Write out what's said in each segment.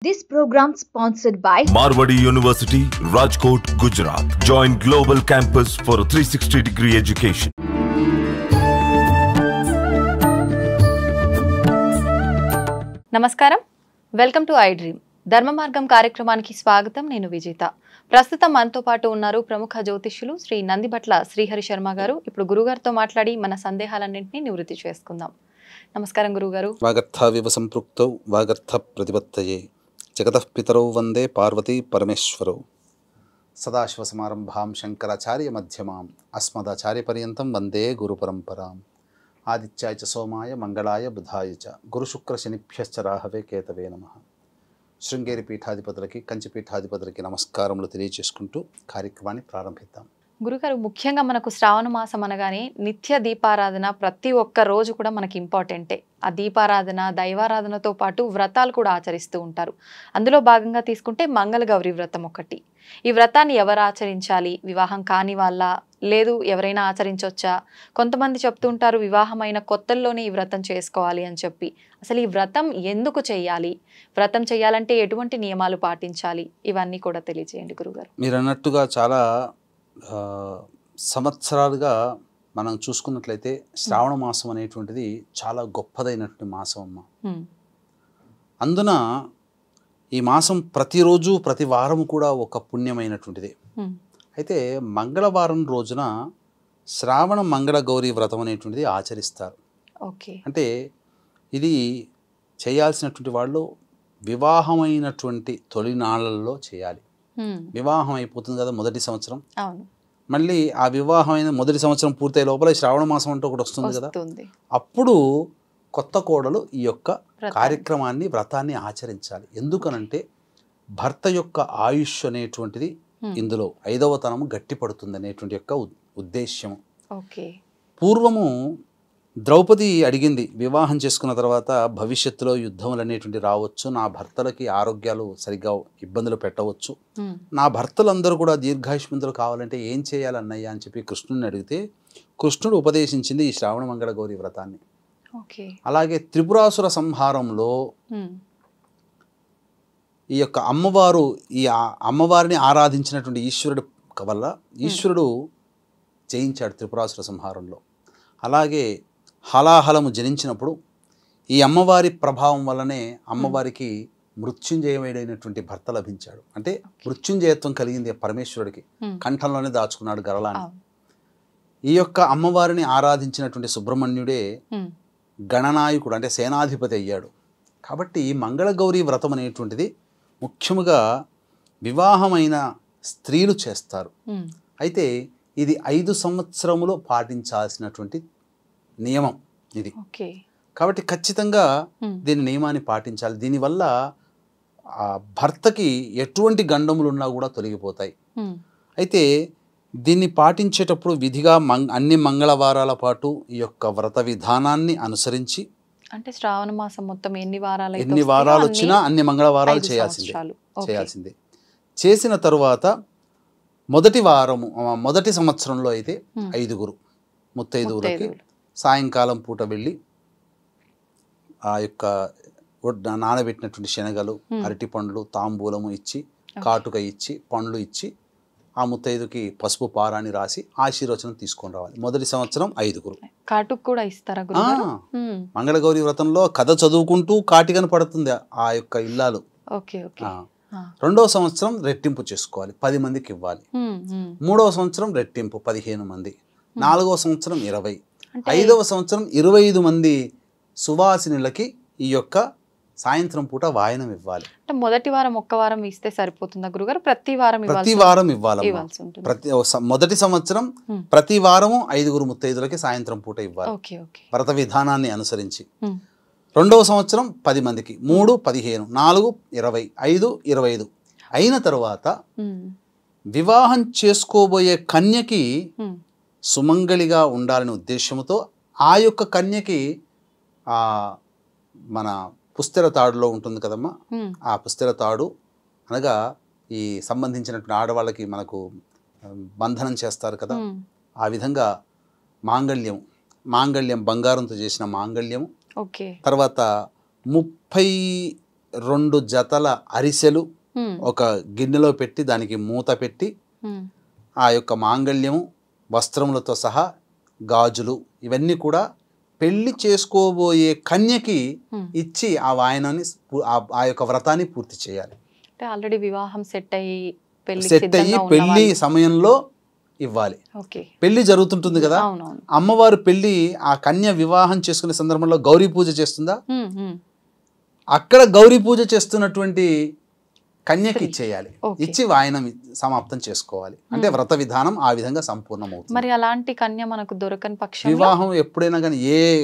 This program sponsored by Marwadi University, Rajkot, Gujarat. Join Global Campus for a 360-degree education. నమస్కారం, welcome to I dream. ధర్మ మార్గం కార్యక్రమానికి స్వాగతం. నేను విజేత. ప్రస్తుతం మనతో పాటు ఉన్నారు ప్రముఖ జ్యోతిష్యులు శ్రీ నందిబట్ల శ్రీహరి శర్మ గారు. ఇప్పుడు గురుగారితో మాట్లాడి మన సందేహాలన్నింటినీ నివృత్తి చేసుకుందాం. నమస్కారం గురుగారు. వాగర్థావివ సంపృక్తౌ వాగర్థ ప్రతిపత్తయే జగతః పితరౌ వందే పార్వతీ పరమేశ్వరౌ. సదాశివసమారంభాం శంకరాచార్య మధ్యమాం అస్మదాచార్య పర్యంతం వందే గురు పరంపరాం. ఆదిత్యాయ చ సోమాయ మంగళాయ బుధాయ చ గురుశుక్ర శనిభ్యశ్చ రాహవే కేతవే నమః. శృంగేరి పీఠాధిపతులకి, కంచి పీఠాధిపతులకి నమస్కారములు తెలియజేసుకుంటూ కార్యక్రమాన్ని ప్రారంభిద్దాం. గురుగారు, ముఖ్యంగా మనకు శ్రావణ మాసం అనగానే నిత్య దీపారాధన ప్రతి ఒక్క రోజు కూడా మనకి ఇంపార్టెంటే. ఆ దీపారాధన, దైవారాధనతో పాటు వ్రతాలు కూడా ఆచరిస్తూ ఉంటారు. అందులో భాగంగా తీసుకుంటే మంగళగౌరి వ్రతం ఒకటి. ఈ వ్రతాన్ని ఎవరు ఆచరించాలి? వివాహం కాని వాళ్ళ, లేదు ఎవరైనా ఆచరించవచ్చా? కొంతమంది చెప్తూ ఉంటారు వివాహమైన కొత్తల్లోనే ఈ వ్రతం చేసుకోవాలి అని చెప్పి. అసలు ఈ వ్రతం ఎందుకు చేయాలి? వ్రతం చేయాలంటే ఎటువంటి నియమాలు పాటించాలి? ఇవన్నీ కూడా తెలియజేయండి గురుగారు. మీరు అన్నట్టుగా చాలా సంవత్సరాలుగా మనం చూసుకున్నట్లయితే శ్రావణ మాసం అనేటువంటిది చాలా గొప్పదైనటువంటి మాసం అమ్మ. అందున ఈ మాసం ప్రతిరోజు ప్రతి వారం కూడా ఒక పుణ్యమైనటువంటిది. అయితే మంగళవారం రోజున శ్రావణ మంగళ గౌరీ వ్రతం అనేటువంటిది ఆచరిస్తారు. అంటే ఇది చేయాల్సినటువంటి వాళ్ళు వివాహమైనటువంటి తొలినాళ్ళల్లో చేయాలి. వివాహం అయిపోతుంది కదా మొదటి సంవత్సరం, మళ్ళీ ఆ వివాహమైన మొదటి సంవత్సరం పూర్తయ్యే లోపల శ్రావణ మాసం అంటూ ఒకటి వస్తుంది కదా, అప్పుడు కొత్త కోడలు ఈ యొక్క కార్యక్రమాన్ని, వ్రతాన్ని ఆచరించాలి. ఎందుకనంటే భర్త యొక్క ఆయుష్ అనేటువంటిది ఇందులో 5వ తనము గట్టిపడుతుంది అనేటువంటి యొక్క ఉద్దేశ్యము. పూర్వము ద్రౌపది అడిగింది, వివాహం చేసుకున్న తర్వాత భవిష్యత్తులో యుద్ధములు అనేటువంటి రావచ్చు, నా భర్తలకి ఆరోగ్యాలు సరిగ్గా ఇబ్బందులు పెట్టవచ్చు, నా భర్తలందరూ కూడా దీర్ఘాయుష్మంతులు కావాలంటే ఏం చేయాలన్నయ్యా అని చెప్పి కృష్ణుడిని అడిగితే కృష్ణుడు ఉపదేశించింది ఈ శ్రావణ మంగళ గౌరీ వ్రతాన్ని. అలాగే త్రిపురాసుర సంహారంలో ఈ యొక్క అమ్మవారు, ఈ అమ్మవారిని ఆరాధించినటువంటి ఈశ్వరుడు వల్ల ఈశ్వరుడు జయించాడు త్రిపురాసుర సంహారంలో. అలాగే హలాహలము జనించినప్పుడు ఈ అమ్మవారి ప్రభావం వల్లనే అమ్మవారికి మృత్యుంజయమైనటువంటి భర్త లభించాడు. అంటే మృత్యుంజయత్వం కలిగింది పరమేశ్వరుడికి, కంఠంలోనే దాచుకున్నాడు గరళాన్ని. ఈ యొక్క అమ్మవారిని ఆరాధించినటువంటి సుబ్రహ్మణ్యుడే గణనాయకుడు, అంటే సేనాధిపతి అయ్యాడు. కాబట్టి మంగళగౌరీ వ్రతం అనేటువంటిది ముఖ్యముగా వివాహమైన స్త్రీలు చేస్తారు. అయితే ఇది 5 సంవత్సరములు పాటించాల్సినటువంటి నియమం ఇది. కాబట్టి ఖచ్చితంగా దీని నియమాన్ని పాటించాలి. దీనివల్ల భర్తకి ఎటువంటి గండములు ఉన్నా కూడా తొలగిపోతాయి. అయితే దీన్ని పాటించేటప్పుడు విధిగా అన్ని మంగళవారాల పాటు ఈ యొక్క వ్రత విధానాన్ని అనుసరించి, అంటే శ్రావణ మాసం మొత్తం ఎన్ని వారాలు వచ్చినా అన్ని మంగళవారాలు చేయాల్సిందే. చేసిన తరువాత మొదటి సంవత్సరంలో అయితే 5 ముత్తైదువులకి సాయంకాలం పూట వెళ్ళి ఆ యొక్క నానబెట్టినటువంటి శనగలు, అరటి పండ్లు, తాంబూలము ఇచ్చి, కాటుక ఇచ్చి, పండ్లు ఇచ్చి ఆ ముత్తైదుకి పసుపు పారాన్ని రాసి ఆశీర్వచనం తీసుకొని రావాలి. మొదటి సంవత్సరం 5. కాటుక కూడా ఇస్తారా? మంగళగౌరీ వ్రతంలో కథ చదువుకుంటూ కాటికను పడుతుంది ఆ యొక్క ఇల్లాలు. రెండవ సంవత్సరం రెట్టింపు చేసుకోవాలి, 10 మందికి ఇవ్వాలి. 3వ సంవత్సరం రెట్టింపు 15 మంది. 4వ సంవత్సరం 20. 5వ సంవత్సరం 25 మంది సువాసినులకి ఈ యొక్క సాయంత్రం పూట వాయనం ఇవ్వాలి. అంటే మొదటి వారం ఒక్క వారం ఇస్తే సరిపోతుందా గురుగారు? ప్రతి వారం ఇవ్వాలి. మొదటి సంవత్సరం ప్రతి వారము 5 ముత్తైదులకి సాయంత్రం పూట ఇవ్వాలి, వ్రత విధానాన్ని అనుసరించి. 2వ సంవత్సరం 10 మందికి, 3, 15, 4, 20, 5, 25 అయిన తర్వాత వివాహం చేసుకోబోయే కన్యకి సుమంగళిగా ఉండాలనే ఉద్దేశంతో ఆ యొక్క కన్యకి మన పుస్తెల తాడులో ఉంటుంది కదమ్మా, ఆ పుస్తెల తాడు అనగా ఈ సంబంధించినటువంటి ఆడవాళ్ళకి మనకు బంధనం చేస్తారు కదా, ఆ విధంగా మాంగళ్యం బంగారంతో చేసిన మాంగళ్యము, తర్వాత 30 2 జతల అరిసెలు ఒక గిన్నెలో పెట్టి దానికి మూత పెట్టి ఆ యొక్క మాంగళ్యము వస్త్రములతో సహా గాజులు ఇవన్నీ కూడా పెళ్లి చేసుకోబోయే కన్యకి ఇచ్చి ఆ వాయనాన్ని ఆ యొక్క వ్రతాన్ని పూర్తి చేయాలి. అంటే ఆల్రెడీ వివాహం సెట్ అయ్యి పెళ్లి సమయంలో ఇవ్వాలి. పెళ్లి జరుగుతుంటుంది కదా, అమ్మవారు పెళ్లి ఆ కన్య వివాహం చేసుకునే సందర్భంలో గౌరీ పూజ చేస్తుందా, అక్కడ గౌరీ పూజ చేస్తున్నటువంటి కన్యకి ఇచ్చేయాలి. ఇచ్చి వాయనం సమాప్తం చేసుకోవాలి. అంటే వ్రత విధానం ఆ విధంగా సంపూర్ణమవుతుంది. మరి అలాంటి కన్య మనకు దొరకని పక్షం వివాహం ఎప్పుడైనా కానీ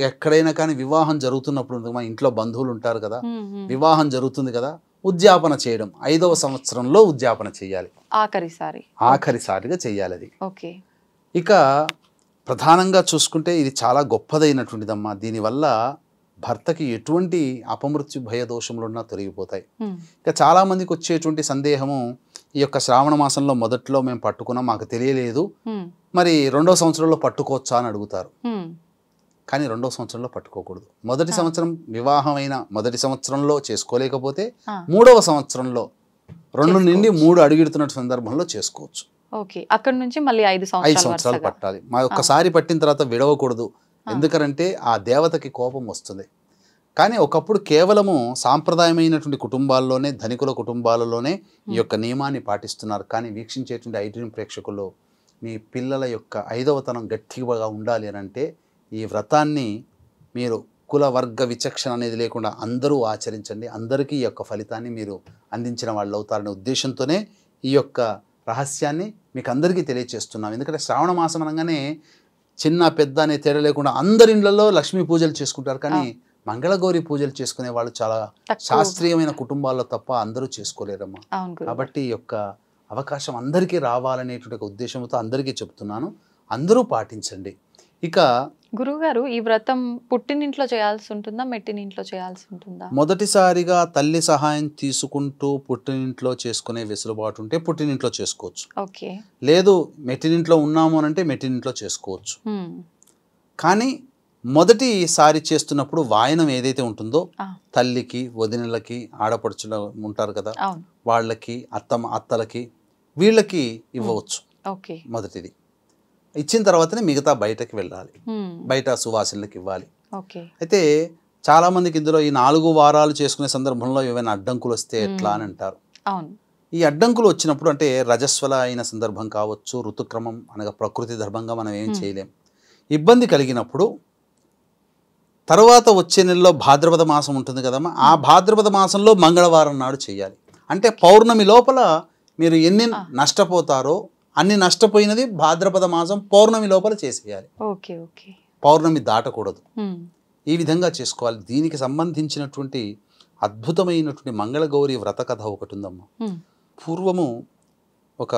ఎక్కడైనా కానీ వివాహం జరుగుతున్నప్పుడు మన ఇంట్లో బంధువులు ఉంటారు కదా, వివాహం జరుగుతుంది కదా, ఉద్యాపన చేయడం 5వ సంవత్సరంలో ఉద్యాపన చేయాలి. ఆఖరిసారిగా చేయాలి అది. ఇక ప్రధానంగా చూసుకుంటే ఇది చాలా గొప్పదైనటువంటిదమ్మా. దీనివల్ల భర్తకి ఎటువంటి అపమృత్యు భయ దోషములున్నా తొలగిపోతాయి. ఇక చాలా మందికి వచ్చేటువంటి సందేహము, ఈ యొక్క శ్రావణ మాసంలో మొదట్లో మేము పట్టుకున్నాం, మాకు తెలియలేదు, మరి 2వ సంవత్సరంలో పట్టుకోవచ్చా అని అడుగుతారు. కానీ 2వ సంవత్సరంలో పట్టుకోకూడదు. మొదటి సంవత్సరం వివాహం అయిన మొదటి సంవత్సరంలో చేసుకోలేకపోతే 3వ సంవత్సరంలో 2 నుండి 3 అడుగుతున్న సందర్భంలో చేసుకోవచ్చు. అక్కడ నుంచి మళ్ళీ 5 సంవత్సరాలు పట్టాలి. మా ఒక్కసారి పట్టిన తర్వాత విడవకూడదు. ఎందుకంటే ఆ దేవతకి కోపం వస్తుంది. కానీ ఒకప్పుడు కేవలము సాంప్రదాయమైనటువంటి కుటుంబాల్లోనే, ధనికుల కుటుంబాలలోనే ఈ యొక్క నియమాన్ని పాటిస్తున్నారు. కానీ వీక్షించేటువంటి ఐడ్రీమ్ ప్రేక్షకుల్లో మీ పిల్లల యొక్క 5వతనం గట్టిగా ఉండాలి అని అంటే ఈ వ్రతాన్ని మీరు కుల వర్గ విచక్షణ అనేది లేకుండా అందరూ ఆచరించండి. అందరికీ ఈ యొక్క ఫలితాన్ని మీరు అందించిన వాళ్ళు అవుతారనే ఉద్దేశంతోనే ఈ యొక్క రహస్యాన్ని మీకు అందరికీ తెలియచేస్తున్నాం. ఎందుకంటే శ్రావణ మాసం అనగానే చిన్న పెద్ద అనే తేడా లేకుండా అందరి ఇళ్లలో లక్ష్మీ పూజలు చేసుకుంటారు. కానీ మంగళగౌరి పూజలు చేసుకునే వాళ్ళు చాలా శాస్త్రీయమైన కుటుంబాల్లో తప్ప అందరూ చేసుకోలేరమ్మా. కాబట్టి ఈ యొక్క అవకాశం అందరికీ రావాలనేటువంటి ఉద్దేశంతో అందరికీ చెప్తున్నాను. అందరూ పాటించండి. ఇక గురువుగారు, ఈ వ్రతం పుట్టినింట్లో చేయాల్సి ఉంటుందా, మెట్టినింట్లో చేయాల్సి ఉంటుందా? మొదటిసారిగా తల్లి సహాయం తీసుకుంటూ పుట్టినింట్లో చేసుకునే వెసులుబాటు ఉంటే పుట్టినింట్లో చేసుకోవచ్చు. లేదు మెట్టినింట్లో ఉన్నాము అని అంటే మెట్టినింట్లో చేసుకోవచ్చు. కానీ మొదటిసారి చేస్తున్నప్పుడు వాయనం ఏదైతే ఉంటుందో తల్లికి, వదినలకి, ఆడపడుచులు ఉంటారు కదా, వాళ్ళకి, అత్తలకి, వీళ్ళకి ఇవ్వవచ్చు. మొదటిది ఇచ్చిన తర్వాతనే మిగతా బయటకి వెళ్ళాలి, బయట సువాసనలకు ఇవ్వాలి. అయితే చాలా మందికి ఇందులో ఈ 4 వారాలు చేసుకునే సందర్భంలో ఏమైనా అడ్డంకులు వస్తే ఎట్లా అని అంటారు. ఈ అడ్డంకులు వచ్చినప్పుడు అంటే రజస్వల అయిన సందర్భం కావచ్చు, ఋతుక్రమం అనగా ప్రకృతి ధర్మంగా మనం ఏం చేయలేం. ఇబ్బంది కలిగినప్పుడు తర్వాత వచ్చే నెలలో భాద్రపద మాసం ఉంటుంది కదమ్మా, ఆ భాద్రపద మాసంలో మంగళవారం నాడు చేయాలి. అంటే పౌర్ణమి లోపల మీరు ఎన్ని నష్టపోతారో అన్ని నష్టపోయినది భాద్రపద మాసం పౌర్ణమి లోపల చేసేయాలి. పౌర్ణమి దాటకూడదు. ఈ విధంగా చేసుకోవాలి. దీనికి సంబంధించినటువంటి అద్భుతమైనటువంటి మంగళగౌరి వ్రత కథ ఒకటి ఉందమ్మా. పూర్వము ఒక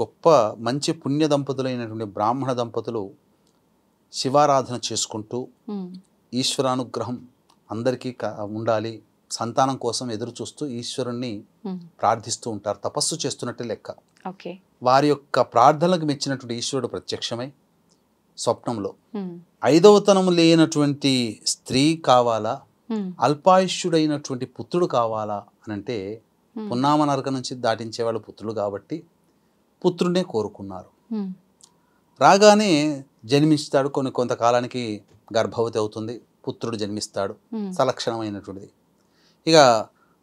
గొప్ప మంచి పుణ్య దంపతులైనటువంటి బ్రాహ్మణ దంపతులు శివారాధన చేసుకుంటూ ఈశ్వరానుగ్రహం అందరికీ ఉండాలి, సంతానం కోసం ఎదురు చూస్తూ ఈశ్వరుణ్ణి ప్రార్థిస్తూ ఉంటారు. తపస్సు చేస్తున్నట్టే లెక్క. వారి యొక్క ప్రార్థనలకు మెచ్చినటువంటి ఈశ్వరుడు ప్రత్యక్షమై స్వప్నంలో 5వతనం లేనటువంటి స్త్రీ కావాలా, అల్పాయుష్యుడైనటువంటి పుత్రుడు కావాలా అని అంటే పున్నామ నరక నుంచి దాటించేవాళ్ళు పుత్రుడు కాబట్టి పుత్రుడినే కోరుకున్నారు. రాగానే జన్మిస్తాడు, కొంతకాలానికి గర్భవతి అవుతుంది, పుత్రుడు జన్మిస్తాడు, సలక్షణమైనటువంటిది. ఇక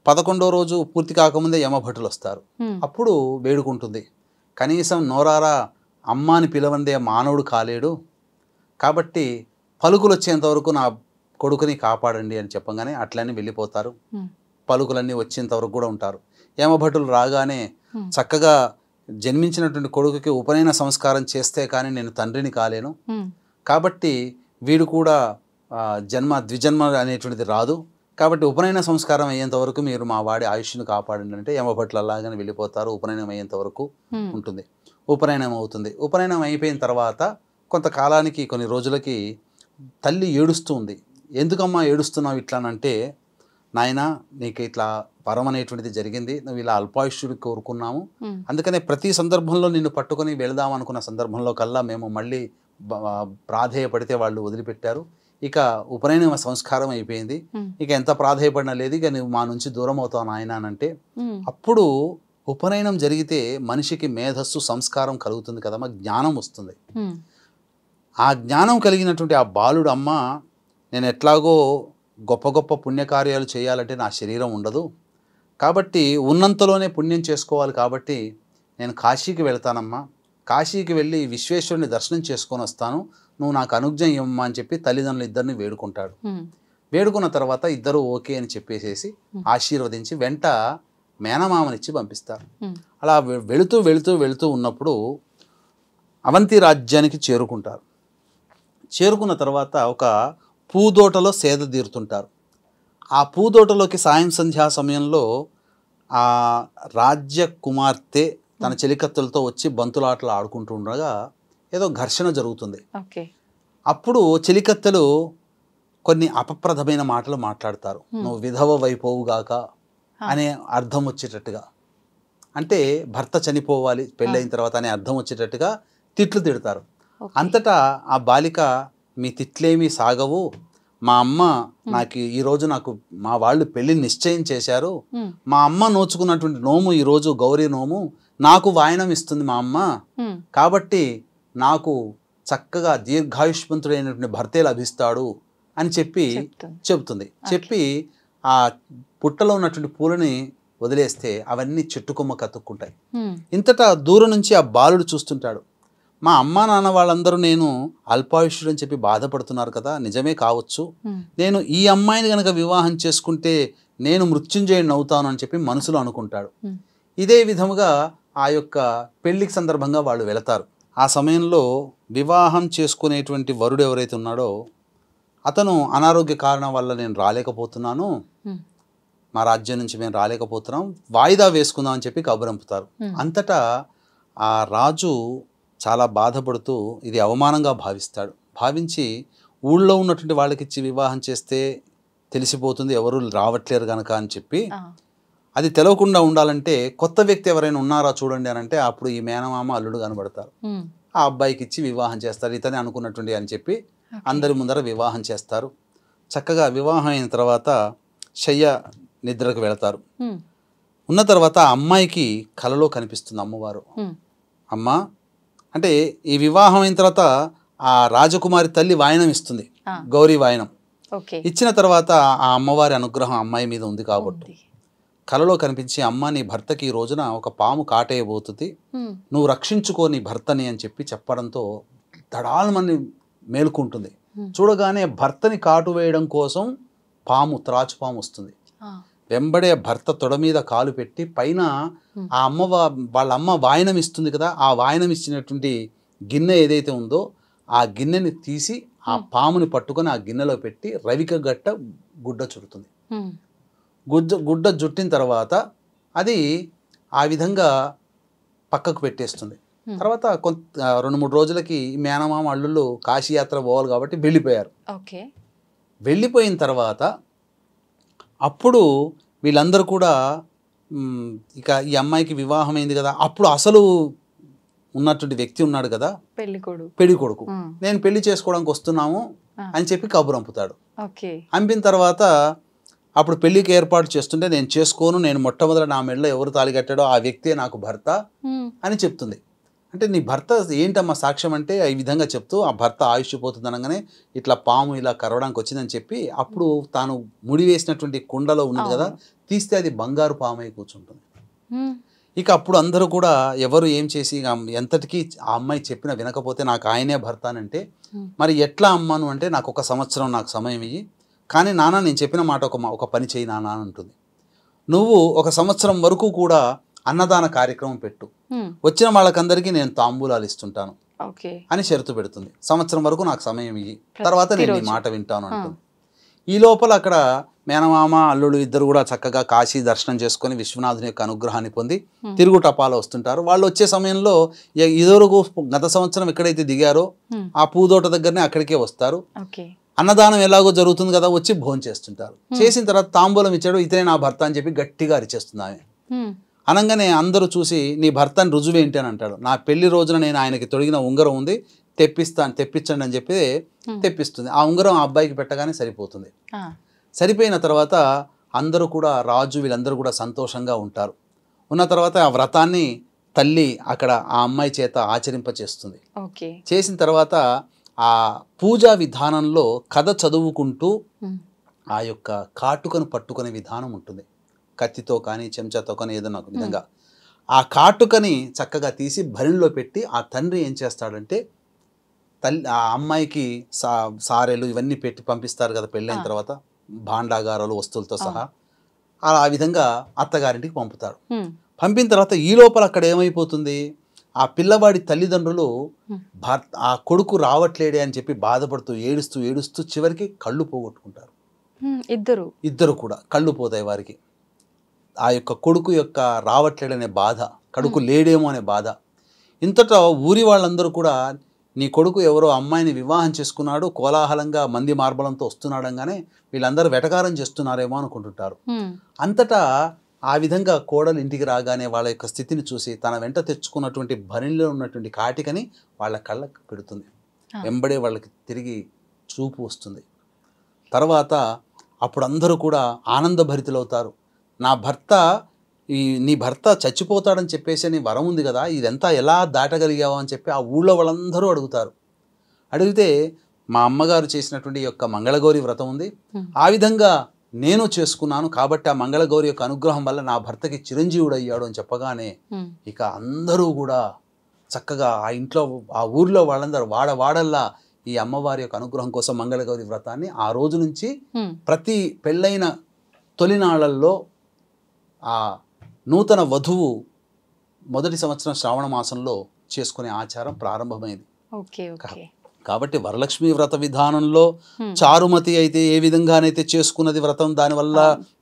11వ రోజు పూర్తి కాకముందే యమభటులు వస్తారు. అప్పుడు వేడుకుంటుంది, కనీసం నోరారా అమ్మాని పిలవందే మానవుడు కాలేడు, కాబట్టి పలుకులు వచ్చేంత వరకు నా కొడుకుని కాపాడండి అని చెప్పగానే అట్లనే వెళ్ళిపోతారు. పలుకులన్నీ వచ్చేంత వరకు కూడా ఉంటారు. యమభటులు రాగానే చక్కగా జన్మించినటువంటి కొడుకుకి ఉపనయన సంస్కారం చేస్తే కానీ నేను తండ్రిని కాలేను, కాబట్టి వీడు కూడా ద్విజన్మ అనేటువంటిది రాదు, కాబట్టి ఉపనయన సంస్కారం అయ్యేంత వరకు మీరు మా వాడి ఆయుష్ను కాపాడండి అంటే యమభట్లు అలాగానే వెళ్ళిపోతారు. ఉపనయనం అయ్యేంత వరకు ఉంటుంది. ఉపనయనం అవుతుంది. ఉపనయనం అయిపోయిన తర్వాత కొంతకాలానికి, కొన్ని రోజులకి తల్లి ఏడుస్తుంది. ఎందుకమ్మా ఏడుస్తున్నావు ఇట్లానంటే, నాయన నీకు ఇట్లా వరం అనేటువంటిది జరిగింది, నువ్వు ఇలా అల్పాయుష్యుడు కోరుకున్నాము, అందుకనే ప్రతి సందర్భంలో నిన్ను పట్టుకొని వెళదాం అనుకున్న సందర్భంలో కల్లా మేము మళ్ళీ ప్రాధేయపడితే వాళ్ళు వదిలిపెట్టారు. ఇక ఉపనయన సంస్కారం అయిపోయింది, ఇక ఎంత ప్రాధాయపడినా లేదు, ఇక నువ్వు మా నుంచి దూరం అవుతావు నాయన అని అంటే, అప్పుడు ఉపనయనం జరిగితే మనిషికి మేధస్సు సంస్కారం కలుగుతుంది కదమ్మా, జ్ఞానం వస్తుంది. ఆ జ్ఞానం కలిగినటువంటి ఆ బాలుడు, అమ్మ నేను ఎట్లాగో గొప్ప గొప్ప పుణ్యకార్యాలు చేయాలంటే నా శరీరం ఉండదు, కాబట్టి ఉన్నంతలోనే పుణ్యం చేసుకోవాలి, కాబట్టి నేను కాశీకి వెళ్తానమ్మా, కాశీకి వెళ్ళి విశ్వేశ్వరుని దర్శనం చేసుకొని వస్తాను, నువ్వు నాకు అనుజ్ఞ ఇవ్వమ్మా అని చెప్పి తల్లిదండ్రులు ఇద్దరిని వేడుకుంటాడు. వేడుకున్న తర్వాత ఇద్దరు ఓకే అని చెప్పేసేసి ఆశీర్వదించి వెంట మేనమామనిచ్చి పంపిస్తారు. అలా వెళుతూ వెళుతూ వెళుతూ ఉన్నప్పుడు అవంతి రాజ్యానికి చేరుకుంటారు. చేరుకున్న తర్వాత ఒక పూదోటలో సేద తీరుతుంటారు. ఆ పూదోటలోకి సాయం సంధ్యా సమయంలో ఆ రాజ్య కుమార్తె తన చెలికత్తెలతో వచ్చి బంతులాటలు ఆడుకుంటూ ఉండగా ఏదో ఘర్షణ జరుగుతుంది. అప్పుడు చెలికత్తెలు కొన్ని అపప్రదమైన మాటలు మాట్లాడతారు. నువ్వు విధవ వైపోవుగాక అనే అర్థం వచ్చేటట్టుగా, అంటే భర్త చనిపోవాలి పెళ్ళైన తర్వాత అనే అర్థం వచ్చేటట్టుగా తిట్లు తిడతారు. అంతటా ఆ బాలిక, మీ తిట్లేమీ సాగవు, మా అమ్మ ఈరోజు నాకు మా వాళ్ళు పెళ్లి నిశ్చయం చేశారు, మా అమ్మ నోచుకున్నటువంటి నోము ఈరోజు గౌరీ నోము, నాకు వాయనం ఇస్తుంది మా అమ్మ, కాబట్టి నాకు చక్కగా దీర్ఘాయుష్మంతుడైనటువంటి భర్తే లభిస్తాడు అని చెప్పి చెబుతుంది. చెప్పి ఆ పుట్టలో ఉన్నటువంటి పూలని వదిలేస్తే అవన్నీ చెట్టుకొమ్మ కతుక్కుంటాయి. ఇంతటా దూరం నుంచి ఆ బాలుడు చూస్తుంటాడు, మా అమ్మ నాన్న వాళ్ళందరూ నేను అల్పాయుష్యుడు అని చెప్పి బాధపడుతున్నారు కదా, నిజమే కావచ్చు, నేను ఈ అమ్మాయిని కనుక వివాహం చేసుకుంటే నేను మృత్యుంజయుడిని అవుతాను అని చెప్పి మనసులో అనుకుంటాడు. ఇదే విధముగా ఆ యొక్క పెళ్లికి సందర్భంగా వాళ్ళు వెళతారు. ఆ సమయంలో వివాహం చేసుకునేటువంటి వరుడు ఎవరైతే ఉన్నాడో అతను అనారోగ్య కారణం వల్ల నేను రాలేకపోతున్నాను, మా రాజ్యం నుంచి మేము రాలేకపోతున్నాం, వాయిదా వేసుకుందాం అని చెప్పి కబురంపుతారు. అంతటా ఆ రాజు చాలా బాధపడుతూ ఇది అవమానంగా భావిస్తాడు. భావించి ఊళ్ళో ఉన్నటువంటి వాళ్ళకి ఇచ్చి వివాహం చేస్తే తెలిసిపోతుంది ఎవరు రావట్లేరు కనుక అని చెప్పి, అది తెలవకుండా ఉండాలంటే కొత్త వ్యక్తి ఎవరైనా ఉన్నారా చూడండి అని అంటే అప్పుడు ఈ మేనమామ అల్లుడు కనబడతారు. ఆ అబ్బాయికి ఇచ్చి వివాహం చేస్తారు, ఇతనే అనుకున్నటువంటి అని చెప్పి అందరి ముందర వివాహం చేస్తారు. చక్కగా వివాహం అయిన తర్వాత శయ్య నిద్రకు వెళతారు. ఉన్న తర్వాత ఆ అమ్మాయికి కలలో కనిపిస్తుంది అమ్మవారు. అమ్మ అంటే ఈ వివాహం అయిన తర్వాత ఆ రాజకుమారి తల్లి వాయనం ఇస్తుంది, గౌరీ వాయనం ఇచ్చిన తర్వాత ఆ అమ్మవారి అనుగ్రహం అమ్మాయి మీద ఉంది కాబట్టి కలలో కనిపించి, అమ్మ నీ భర్తకి ఈ రోజున ఒక పాము కాటేయబోతుంది, నువ్వు రక్షించుకో నీ భర్తని అని చెప్పి చెప్పడంతో దడాలమని మేలుకుంటుంది. చూడగానే భర్తని కాటు వేయడం కోసం పాము, త్రాచు పాము వస్తుంది. వెంబడే భర్త తొడ మీద కాలు పెట్టి పైన ఆ వాళ్ళ అమ్మ వాయనం ఇస్తుంది కదా, ఆ వాయనం ఇచ్చినటువంటి గిన్నె ఏదైతే ఉందో ఆ గిన్నెని తీసి ఆ పాముని పట్టుకొని ఆ గిన్నెలో పెట్టి రవిక గట్ట గుడ్డ చుడుతుంది. గుడ్డ జుట్టిన తర్వాత అది ఆ విధంగా పక్కకు పెట్టేస్తుంది. తర్వాత 2-3 రోజులకి మేనమామ అల్లుళ్ళు కాశీయాత్ర పోవాలి కాబట్టి వెళ్ళిపోయారు. వెళ్ళిపోయిన తర్వాత అప్పుడు వీళ్ళందరూ కూడా ఇక ఈ అమ్మాయికి వివాహం అయింది కదా, అప్పుడు అసలు ఉన్నటువంటి వ్యక్తి ఉన్నాడు కదా పెళ్లి కొడుకు, నేను పెళ్లి చేసుకోవడానికి వస్తున్నాము అని చెప్పి కబురంపుతాడు. అంపిన తర్వాత అప్పుడు పెళ్లికి ఏర్పాటు చేస్తుంటే నేను చేసుకోను, నేను మొట్టమొదట నా మెడలో ఎవరు తాళి కట్టాడో ఆ వ్యక్తే నాకు భర్త అని చెప్తుంది. అంటే నీ భర్త ఏంటమ్మా సాక్ష్యం అంటే ఈ విధంగా చెప్తూ ఆ భర్త ఆయుష్ పోతుంది అనగానే ఇట్లా పాము ఇలా కరవడానికి వచ్చిందని చెప్పి అప్పుడు తాను ముడి వేసినటువంటి కుండలో ఉన్నది కదా తీస్తే అది బంగారు పాము అయి కూర్చుంటుంది. ఇక అప్పుడు అందరూ కూడా ఎవరు ఏం చేసి ఎంతటికీ ఆ అమ్మాయి చెప్పినా వినకపోతే నాకు ఆయనే భర్త అని అంటే, మరి ఎట్లా అమ్మాను అంటే నాకు 1 సంవత్సరం నాకు సమయం ఇయ్యి, కానీ నాన్న నేను చెప్పిన మాట ఒక పని చేయి నాన్న అని ఉంటుంది. నువ్వు 1 సంవత్సరం వరకు కూడా అన్నదాన కార్యక్రమం పెట్టు, వచ్చిన వాళ్ళకందరికీ నేను తాంబూలాలు ఇస్తుంటాను అని షరతు పెడుతుంది. సంవత్సరం వరకు నాకు సమయం ఇయ్యి, తర్వాత నేను నీ మాట వింటాను అంటుంది. ఈ లోపల అక్కడ మేనమామ అల్లుడు ఇద్దరు కూడా చక్కగా కాశీ దర్శనం చేసుకొని విశ్వనాథుని యొక్క అనుగ్రహాన్ని పొంది తిరుగు టపాలో వస్తుంటారు. వాళ్ళు వచ్చే సమయంలో ఇదివరకు గత సంవత్సరం ఎక్కడైతే దిగారో ఆ పూదోట దగ్గరనే అక్కడికే వస్తారు. అన్నదానం ఎలాగో జరుగుతుంది కదా, వచ్చి భోజనం చేస్తుంటారు. చేసిన తర్వాత తాంబూలం ఇచ్చాడు, ఇతనే నా భర్త అని చెప్పి గట్టిగా అరిచేస్తుంది ఆమె. అనగానే అందరూ చూసి నీ భర్తని రుజువేంటి అని అంటాడు. నా పెళ్లి రోజున నేను ఆయనకి తొడిగిన ఉంగరం ఉంది, తెప్పించండి అని చెప్పి తెప్పిస్తుంది. ఆ ఉంగరం ఆ అబ్బాయికి పెట్టగానే సరిపోతుంది. సరిపోయిన తర్వాత అందరూ కూడా రాజు వీళ్ళందరూ కూడా సంతోషంగా ఉంటారు. ఉన్న తర్వాత ఆ వ్రతాన్ని తల్లి అక్కడ ఆ అమ్మాయి చేత ఆచరింపచేస్తుంది. చేసిన తర్వాత ఆ పూజా విధానంలో కథ చదువుకుంటూ ఆ యొక్క కాటుకను పట్టుకునే విధానం ఉంటుంది. కత్తితో కానీ చెంచాతో కానీ ఏదైనా ఒక విధంగా ఆ కాటుకని చక్కగా తీసి భరిణిలో పెట్టి ఆ తండ్రి ఏం చేస్తాడంటే ఆ అమ్మాయికి సారెలు ఇవన్నీ పెట్టి పంపిస్తారు కదా పెళ్ళైన తర్వాత, భాండాగారాలు వస్తువులతో సహా. ఆ విధంగా అత్తగారింటికి పంపుతాడు. పంపిన తర్వాత ఈ లోపల అక్కడ ఏమైపోతుంది, ఆ పిల్లవాడి తల్లిదండ్రులు ఆ కొడుకు రావట్లేడే అని చెప్పి బాధపడుతూ ఏడుస్తూ ఏడుస్తూ చివరికి కళ్ళు పోగొట్టుకుంటారు. ఇద్దరు కూడా కళ్ళు పోతాయి వారికి. ఆ యొక్క కొడుకు యొక్క రావట్లేడనే బాధ, కొడుకు లేడేమో అనే బాధ. ఇంతటా ఊరి వాళ్ళందరూ కూడా నీ కొడుకు ఎవరో అమ్మాయిని వివాహం చేసుకున్నాడు, కోలాహలంగా మంది మార్బలంతో వస్తున్నాడంగానే వీళ్ళందరూ వెటకారం చేస్తున్నారేమో అనుకుంటుంటారు. అంతటా ఆ విధంగా కోడలు ఇంటికి రాగానే వాళ్ళ యొక్క స్థితిని చూసి తన వెంట తెచ్చుకున్నటువంటి భరిణిలో ఉన్నటువంటి కాటికని వాళ్ళ కళ్ళకు పెడుతుంది. వెంబడే వాళ్ళకి తిరిగి చూపు వస్తుంది. తర్వాత అప్పుడు అందరూ కూడా ఆనందభరితులవుతారు. నీ భర్త చచ్చిపోతాడని చెప్పేసి నీ వరం ఉంది కదా, ఇదంతా ఎలా దాటగలిగావు అని చెప్పి ఆ ఊళ్ళో వాళ్ళందరూ అడుగుతారు. అడిగితే మా అమ్మగారు చేసినటువంటి యొక్క మంగళగౌరి వ్రతం ఉంది, ఆ విధంగా నేను చేసుకున్నాను కాబట్టి ఆ మంగళగౌరి యొక్క అనుగ్రహం వల్ల నా భర్తకి చిరంజీవుడు అయ్యాడు అని చెప్పగానే ఇక అందరూ కూడా చక్కగా ఆ ఇంట్లో ఆ ఊర్లో వాళ్ళందరూ వాడల్లా ఈ అమ్మవారి యొక్క అనుగ్రహం కోసం మంగళగౌరి వ్రతాన్ని ఆ రోజు నుంచి ప్రతి పెళ్ళైన తొలినాళ్లలో ఆ నూతన వధువు మొదటి సంవత్సరం శ్రావణ మాసంలో చేసుకునే ఆచారం ప్రారంభమైంది. కాబట్టి వరలక్ష్మి వ్రత విధానంలో చారుమతి అయితే ఏ విధంగానైతే చేసుకున్నది వ్రతం, దానివల్ల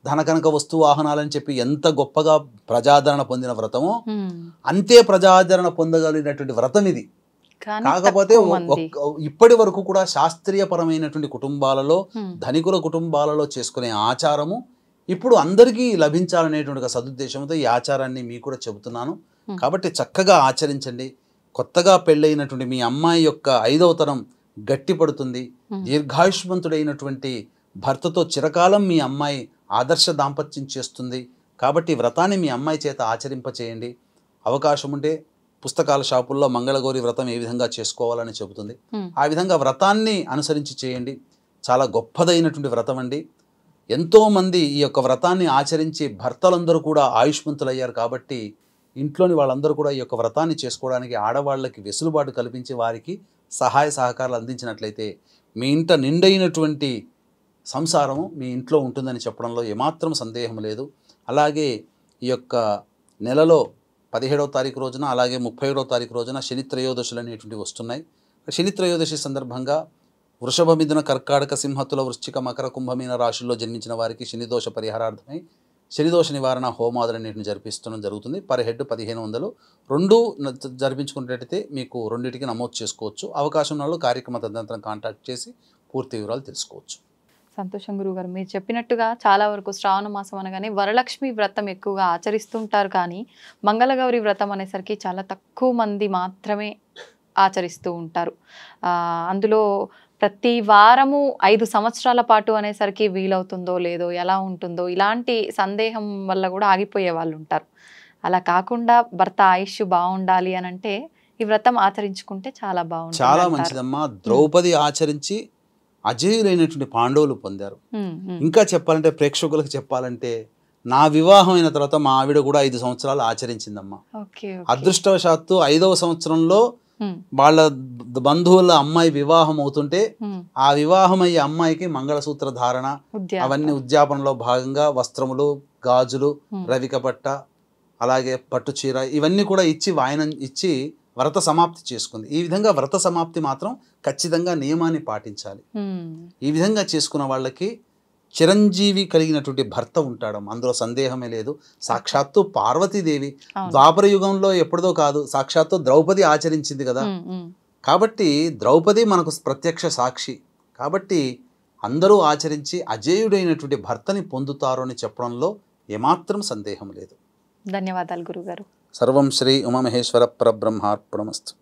ధనకనక వస్తు వాహనాలని చెప్పి ఎంత గొప్పగా ప్రజాదరణ పొందిన వ్రతమో అంతే ప్రజాదరణ పొందగలిగినటువంటి వ్రతం ఇది. కాకపోతే ఇప్పటి వరకు కూడా శాస్త్రీయపరమైనటువంటి కుటుంబాలలో, ధనికుల కుటుంబాలలో చేసుకునే ఆచారము ఇప్పుడు అందరికీ లభించాలనేటువంటి సదుద్దేశంతో ఈ ఆచారాన్ని మీకు కూడా చెబుతున్నాను. కాబట్టి చక్కగా ఆచరించండి. కొత్తగా పెళ్ళైనటువంటి మీ అమ్మాయి యొక్క 5వ తరం గట్టిపడుతుంది. దీర్ఘాయుష్మంతుడైనటువంటి భర్తతో చిరకాలం మీ అమ్మాయి ఆదర్శ దాంపత్యం చేస్తుంది. కాబట్టి వ్రతాన్ని మీ అమ్మాయి చేత ఆచరింపచేయండి. అవకాశం ఉంటే పుస్తకాల షాపుల్లో మంగళగౌరి వ్రతం ఏ విధంగా చేసుకోవాలని చెబుతుంది. ఆ విధంగా వ్రతాన్ని అనుసరించి చేయండి. చాలా గొప్పదైనటువంటి వ్రతం అండి. ఎంతోమంది ఈ యొక్క వ్రతాన్ని ఆచరించి భర్తలందరూ కూడా ఆయుష్మంతులయ్యారు. కాబట్టి ఇంట్లోని వాళ్ళందరూ కూడా ఈ యొక్క వ్రతాన్ని చేసుకోవడానికి ఆడవాళ్ళకి వెసులుబాటు కల్పించి వారికి సహాయ సహకారాలు అందించినట్లయితే మీ ఇంట నిండైనటువంటి సంసారము మీ ఇంట్లో ఉంటుందని చెప్పడంలో ఏమాత్రం సందేహం లేదు. అలాగే ఈ యొక్క నెలలో 17వ తారీఖు రోజున అలాగే 31వ తారీఖు రోజున శని త్రయోదశులు అనేటువంటివి వస్తున్నాయి. శని త్రయోదశి సందర్భంగా వృషభ మిథున కర్కాటక సింహతుల వృశ్చిక మకర కుంభమీన రాశుల్లో జన్మించిన వారికి శనిదోష పరిహారార్థమై శనిదోష నివారణ హోమాదులన్నింటిని జరిపిస్తడం జరుగుతుంది. Per head 1500. 2 జరిపించుకున్నట్టయితే మీకు 2టికి నమోదు చేసుకోవచ్చు. అవకాశం ఉన్న వాళ్ళు కార్యక్రమ తదనంతరం కాంటాక్ట్ చేసి పూర్తి వివరాలు తెలుసుకోవచ్చు. సంతోషం గురుగారు. మీరు చెప్పినట్టుగా చాలా వరకు శ్రావణ మాసం అనగానే వరలక్ష్మి వ్రతం ఎక్కువగా ఆచరిస్తుంటారు, కానీ మంగళగౌరి వ్రతం అనేసరికి చాలా తక్కువ మంది మాత్రమే ఆచరిస్తూ ఉంటారు. అందులో ప్రతి వారము 5 సంవత్సరాల పాటు అనేసరికి వీలవుతుందో లేదో, ఎలా ఉంటుందో ఇలాంటి సందేహం వల్ల కూడా ఆగిపోయే వాళ్ళు ఉంటారు. అలా కాకుండా భర్త ఆయుష్ బాగుండాలి అని అంటే ఈ వ్రతం ఆచరించుకుంటే చాలా బాగుంటుంది. చాలా మంచిదమ్మా. ద్రౌపది ఆచరించి అజేయులైనటువంటి పాండవులు పొందారు. ఇంకా చెప్పాలంటే ప్రేక్షకులకు చెప్పాలంటే నా వివాహం అయిన తర్వాత మా ఆవిడ కూడా 5 సంవత్సరాలు ఆచరించిందమ్మా. అదృష్టవశాత్తు 5వ సంవత్సరంలో వాళ్ళ బంధువుల అమ్మాయి వివాహం అవుతుంటే ఆ వివాహం అయ్యే అమ్మాయికి మంగళసూత్ర ధారణ అవన్నీ ఉద్యాపనలో భాగంగా వస్త్రములు, గాజులు, రవిక పట్ట, అలాగే పట్టు చీర ఇవన్నీ కూడా ఇచ్చి వాయనం ఇచ్చి వ్రత సమాప్తి చేసుకుంది. ఈ విధంగా వ్రత సమాప్తి మాత్రం ఖచ్చితంగా నియమాన్ని పాటించాలి. ఈ విధంగా చేసుకున్న వాళ్ళకి చిరంజీవి కలిగినటువంటి భర్త ఉంటాడు, అందులో సందేహమే లేదు. సాక్షాత్తు పార్వతీదేవి ద్వాపర యుగంలో ఎప్పుడుదో కాదు, సాక్షాత్తు ద్రౌపది ఆచరించింది కదా. కాబట్టి ద్రౌపది మనకు ప్రత్యక్ష సాక్షి. కాబట్టి అందరూ ఆచరించి అజేయుడైనటువంటి భర్తని పొందుతారు అని చెప్పడంలో ఏమాత్రం సందేహం లేదు. ధన్యవాదాలు గురుగారు. సర్వం శ్రీ ఉమామహేశ్వర పరబ్రహ్మార్పణమస్తు.